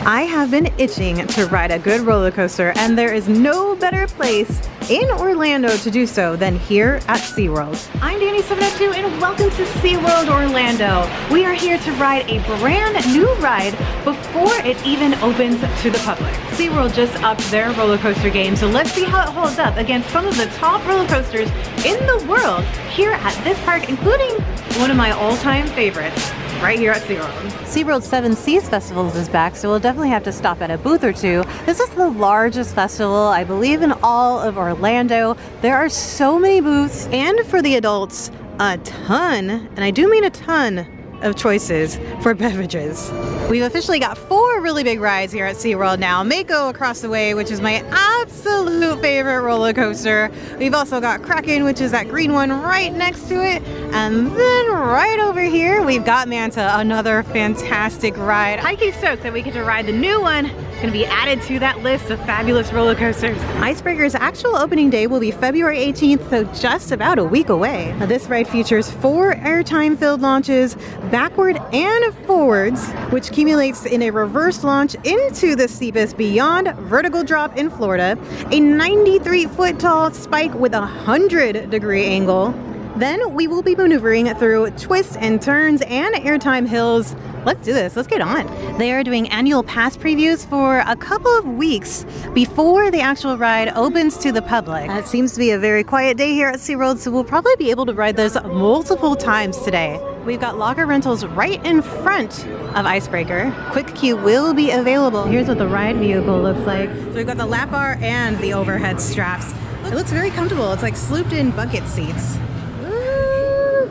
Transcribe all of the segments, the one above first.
I have been itching to ride a good roller coaster, and there is no better place in Orlando to do so than here at SeaWorld. I'm Danny702 and welcome to SeaWorld Orlando. We are here to ride a brand new ride before it even opens to the public. SeaWorld just upped their roller coaster game, so let's see how it holds up against some of the top roller coasters in the world here at this park, including one of my all-time favorites, right here at SeaWorld. SeaWorld Seven Seas Festivals is back, so we'll definitely have to stop at a booth or two. This is the largest festival, I believe, in all of Orlando. There are so many booths, and for the adults, a ton, and I do mean a ton, of choices for beverages. We've officially got 4 really big rides here at SeaWorld now. Mako across the way, which is my absolute favorite roller coaster. We've also got Kraken, which is that green one right next to it. And then right over here, we've got Manta, another fantastic ride. I keep stoked that we get to ride the new one. Gonna be added to that list of fabulous roller coasters. Icebreaker's actual opening day will be February 18th, so just about a week away. Now, this ride features 4 airtime-filled launches, backward and forwards, which accumulates in a reverse launch into the steepest beyond vertical drop in Florida, a 93-foot tall spike with a 100-degree angle. Then we will be maneuvering through twists and turns and airtime hills. Let's do this, let's get on. They are doing annual pass previews for a couple of weeks before the actual ride opens to the public. It seems to be a very quiet day here at SeaWorld, so we'll probably be able to ride this multiple times today. We've got locker rentals right in front of Icebreaker. Quick queue will be available. Here's what the ride vehicle looks like. So we've got the lap bar and the overhead straps. It looks very comfortable. It's like slooped in bucket seats.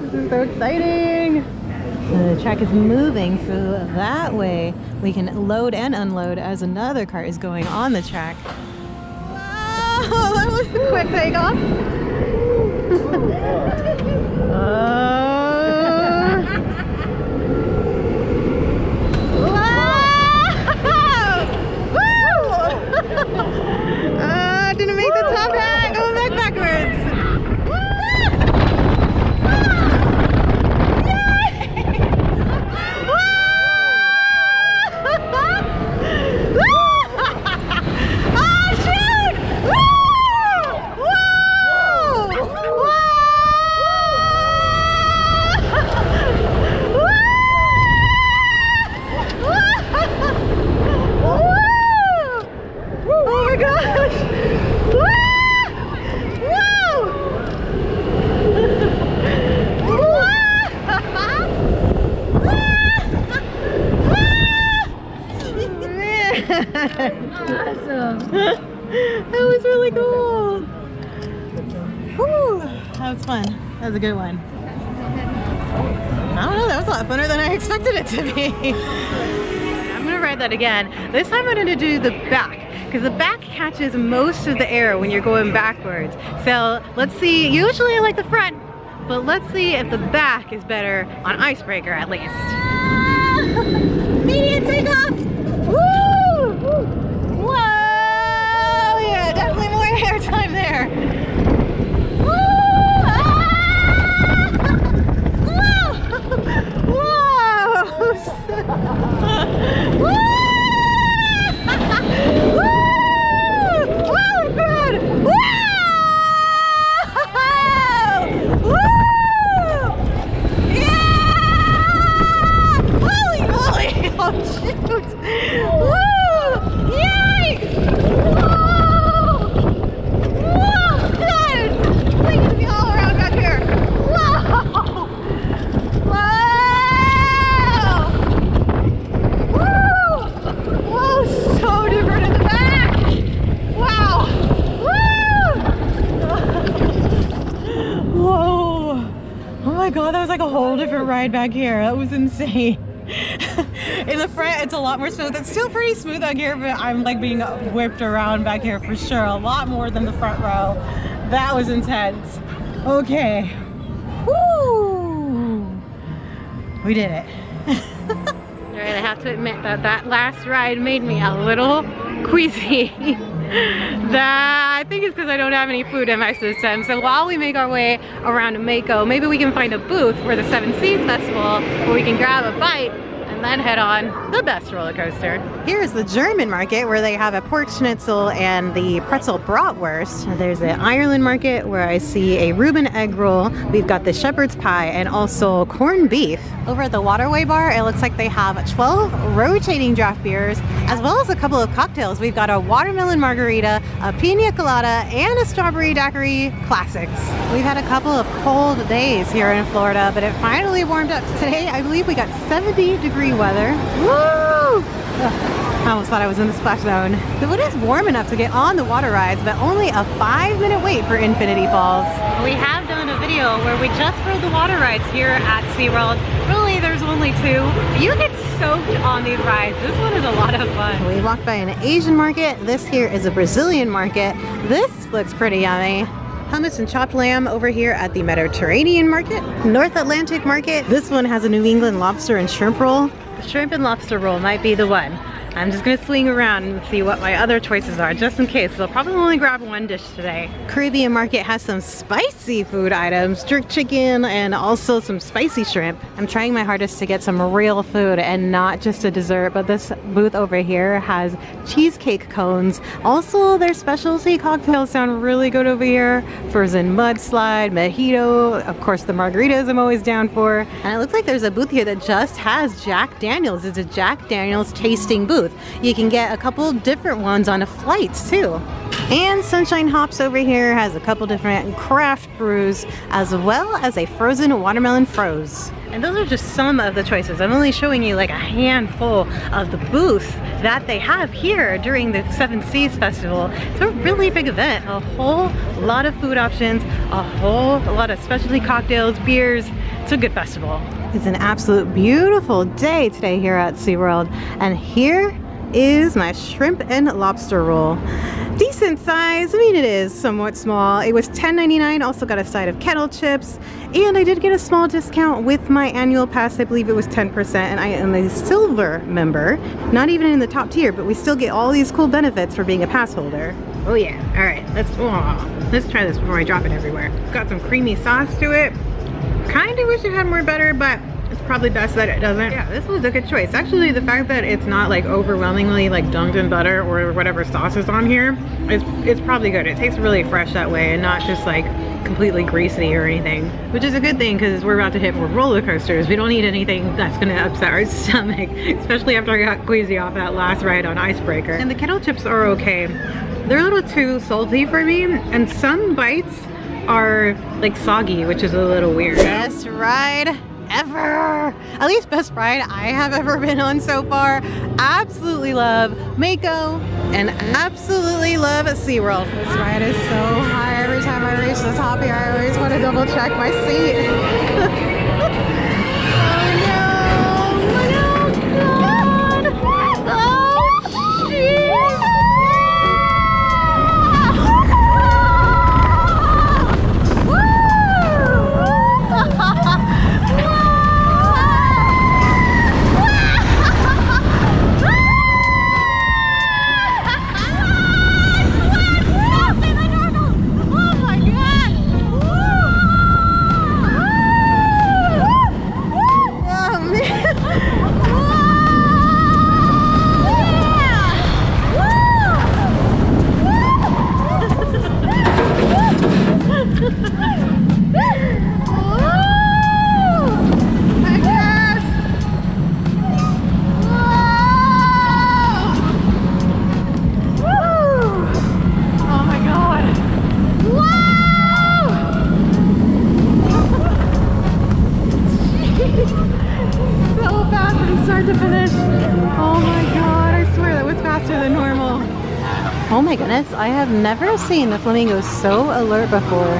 This is so exciting. The track is moving, so that way we can load and unload as another cart is going on the track. Wow, that was a quick takeoff. Didn't make the top hat, going back backwards. Awesome. That was really cool. Whew, that was fun. That was a good one. I don't know, that was a lot funner than I expected it to be. I'm gonna ride that again. This time I'm gonna do the back, because the back catches most of the air when you're going backwards. So let's see, usually I like the front, but let's see if the back is better on Icebreaker at least. Immediate takeoff! Woo! Whoa! Yeah, definitely more air time there. Woo! Ah! Whoa! Woo! Woo! Whoa, good! Woo! Woo! Yeah! Holy moly! Oh shoot! Woo! Yay! Whoa! Whoa! Good! We're gonna be all around back here. Whoa! Wow! Woo! Whoa! So different in the back. Wow! Woo! Whoa! Oh my god, that was like a whole different ride back here. That was insane. In the front, it's a lot more smooth. It's still pretty smooth out here, but I'm like being whipped around back here for sure. A lot more than the front row. That was intense. Okay. Woo! We did it. Alright, I have to admit that that last ride made me a little queasy. That I think it's because I don't have any food in my system. So while we make our way around to Mako, maybe we can find a booth for the Seven Seas Festival where we can grab a bite and and then head on the best roller coaster. Here's the German market where they have a pork schnitzel and the pretzel bratwurst. There's the Ireland market where I see a Reuben egg roll. We've got the shepherd's pie and also corned beef. Over at the Waterway bar, it looks like they have 12 rotating draft beers as well as a couple of cocktails. We've got a watermelon margarita, a pina colada, and a strawberry daiquiri classics. We've had a couple of cold days here in Florida, but it finally warmed up. Today, I believe we got 70-degree weather. Woo! I almost thought I was in the splash zone. It is warm enough to get on the water rides, but only a 5-minute wait for Infinity Falls. We have done a video where we just rode the water rides here at SeaWorld. Really, there's only 2. You get soaked on these rides. This one is a lot of fun. We walked by an Asian market. This here is a Brazilian market. This looks pretty yummy. Hummus and chopped lamb over here at the Mediterranean market. North Atlantic market. This one has a New England lobster and shrimp roll. The shrimp and lobster roll might be the one. I'm just gonna swing around and see what my other choices are just in case. So I'll probably only grab one dish today. Caribbean market has some spicy food items, jerk chicken and also some spicy shrimp. I'm trying my hardest to get some real food and not just a dessert, but this booth over here has cheesecake cones. Also, their specialty cocktails sound really good over here. Frozen mudslide, mojito, of course the margaritas I'm always down for. And it looks like there's a booth here that just has Jack Daniels. It's a Jack Daniels tasting booth. You can get a couple different ones on a flight too. And Sunshine Hops over here has a couple different craft brews as well as a frozen watermelon froze. And those are just some of the choices. I'm only showing you like a handful of the booths that they have here during the Seven Seas Festival. It's a really big event. A whole lot of food options, a whole lot of specialty cocktails, beers. It's a good festival. It's an absolute beautiful day today here at SeaWorld. And here is my shrimp and lobster roll. Decent size. I mean, it is somewhat small. It was $10.99. Also got a side of kettle chips. And I did get a small discount with my annual pass. I believe it was 10%. And I am a silver member. Not even in the top tier, but we still get all these cool benefits for being a pass holder. Oh yeah. All right. Let's try this before I drop it everywhere. Got some creamy sauce to it. Kind of wish it had more butter, but it's probably best that it doesn't. Yeah, this was a good choice. Actually, the fact that it's not like overwhelmingly like dunked in butter or whatever sauce is on here, it's probably good. It tastes really fresh that way and not just like completely greasy or anything, which is a good thing because we're about to hit more roller coasters. We don't need anything that's gonna upset our stomach, especially after I got queasy off that last ride on Icebreaker. And the kettle chips are okay. They're a little too salty for me, and some bites are like soggy, which is a little weird. Best ride ever! At least best ride I have ever been on so far. Absolutely love Mako and absolutely love SeaWorld. This ride is so high. Every time I reach the top here, I always want to double check my seat. Oh my goodness, I have never seen the flamingos so alert before.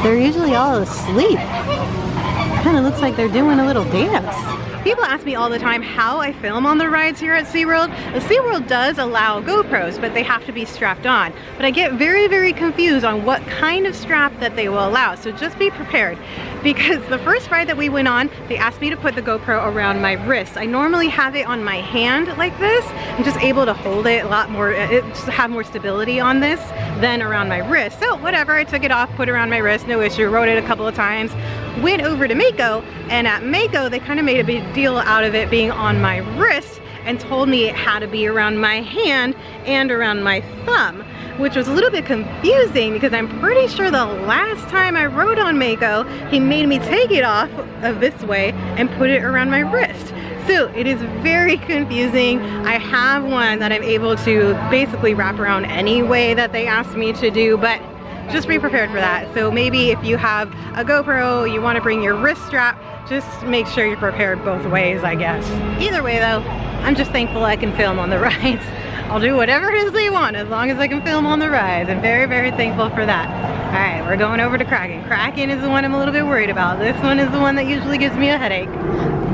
They're usually all asleep. Kind of looks like they're doing a little dance. People ask me all the time how I film on the rides here at SeaWorld. The SeaWorld does allow GoPros, but they have to be strapped on. But I get very, very confused on what kind of strap that they will allow, so just be prepared. because the first ride that we went on, they asked me to put the GoPro around my wrist. I normally have it on my hand like this. I'm just able to hold it a lot more, just have more stability on this than around my wrist. So whatever, I took it off, put it around my wrist, no issue, rode it a couple of times. Went over to Mako, and at Mako, they kind of made a big deal out of it being on my wrist and told me it had to be around my hand and around my thumb, which was a little bit confusing because I'm pretty sure the last time I rode on Mako, he made me take it off of this way and put it around my wrist. So it is very confusing. I have one that I'm able to basically wrap around any way that they asked me to do, but just be prepared for that. So maybe if you have a GoPro, you want to bring your wrist strap, just make sure you're prepared both ways, I guess. Either way though, I'm just thankful I can film on the rides. I'll do whatever it is they want as long as I can film on the rides. I'm very, very thankful for that. All right, we're going over to Kraken. Kraken is the one I'm a little bit worried about. This one is the one that usually gives me a headache.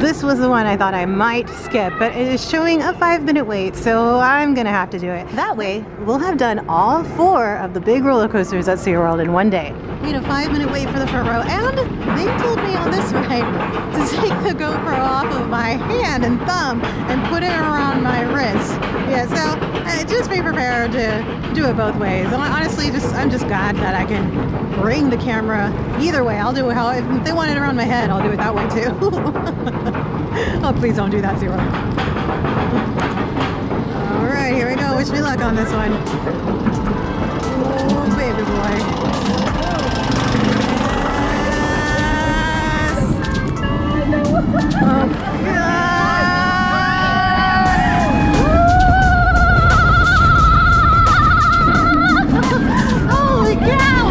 This was the one I thought I might skip, but it is showing a 5-minute wait, so I'm gonna have to do it. That way, we'll have done all 4 of the big roller coasters at SeaWorld in one day. We had a 5-minute wait for the front row, and they told me on this ride to take the GoPro off of my hand and thumb and put it around my wrist. Yeah, so just be prepared to do it both ways. Honestly, I'm just glad that I can bring the camera either way. I'll do it how, if they want it around my head, I'll do it that way too. Oh, please don't do that, SeaWorld. All right, here we go. Wish me luck on this one. Oh, baby boy. Yes! Oh, God! Holy cow!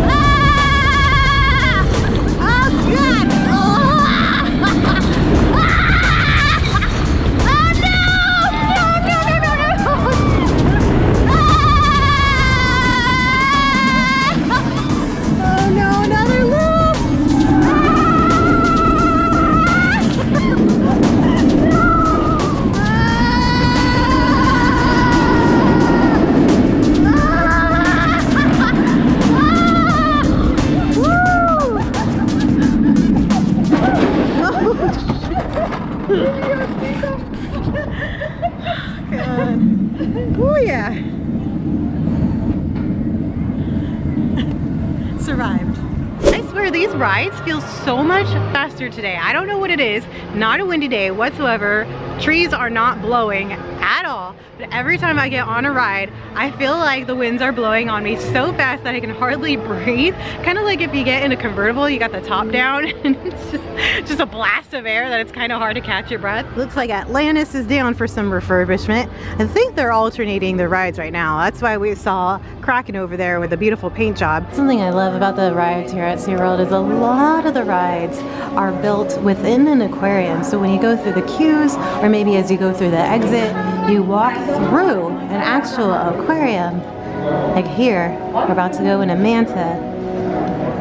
Ah! Oh, God! Oh yeah. Survived. I swear these rides feel so much faster today. I don't know what it is. Not a windy day whatsoever. Trees are not blowing at all. But every time I get on a ride, I feel like the winds are blowing on me so fast that I can hardly breathe. Kind of like if you get in a convertible, you got the top down and it's just a blast of air that it's kind of hard to catch your breath. Looks like Atlantis is down for some refurbishment. I think they're alternating the rides right now. That's why we saw Kraken over there with a beautiful paint job. Something I love about the rides here at SeaWorld is a lot of the rides are built within an aquarium. So when you go through the queues, or maybe as you go through the exit, you walk through an actual aquarium. Like here, we're about to go in a manta.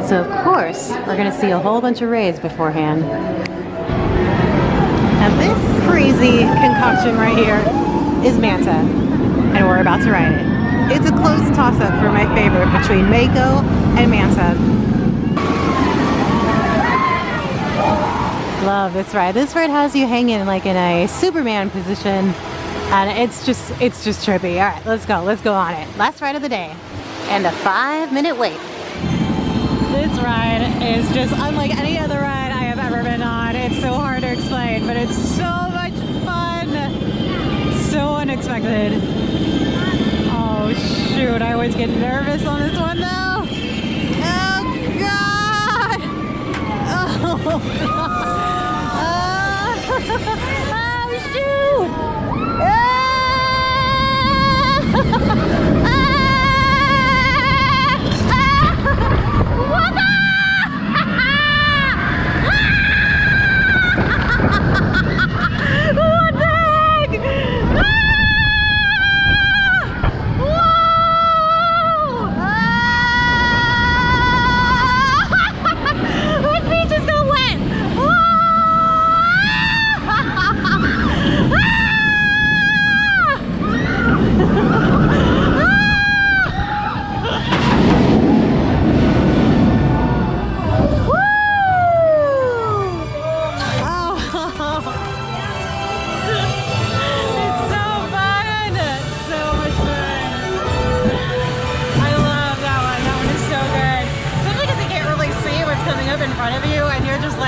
So of course, we're gonna see a whole bunch of rays beforehand. Now this crazy concoction right here is Manta, and we're about to ride it. It's a close toss-up for my favorite between Mako and Manta. Love this ride. This ride has you hanging like in a Superman position, and it's just trippy. All right, let's go on it. Last ride of the day, and a 5-minute wait. This ride is just unlike any other ride I have ever been on. It's so hard to explain, but it's so much fun. So unexpected. Oh shoot, I always get nervous on this one though. Oh God! Oh shoot! What the? What the heck? My feet just got wet.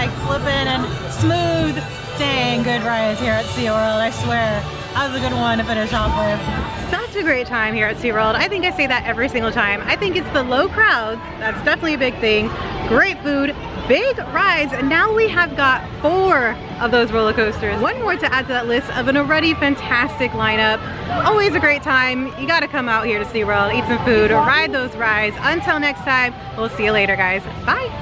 like flipping and smooth. Dang good rides here at SeaWorld, I swear. That was a good one to finish off with. Such a great time here at SeaWorld. I think I say that every single time. I think it's the low crowds. That's definitely a big thing. Great food, big rides, and now we have got 4 of those roller coasters. One more to add to that list of an already fantastic lineup. Always a great time. You gotta come out here to SeaWorld, eat some food, ride those rides. Until next time, we'll see you later, guys. Bye.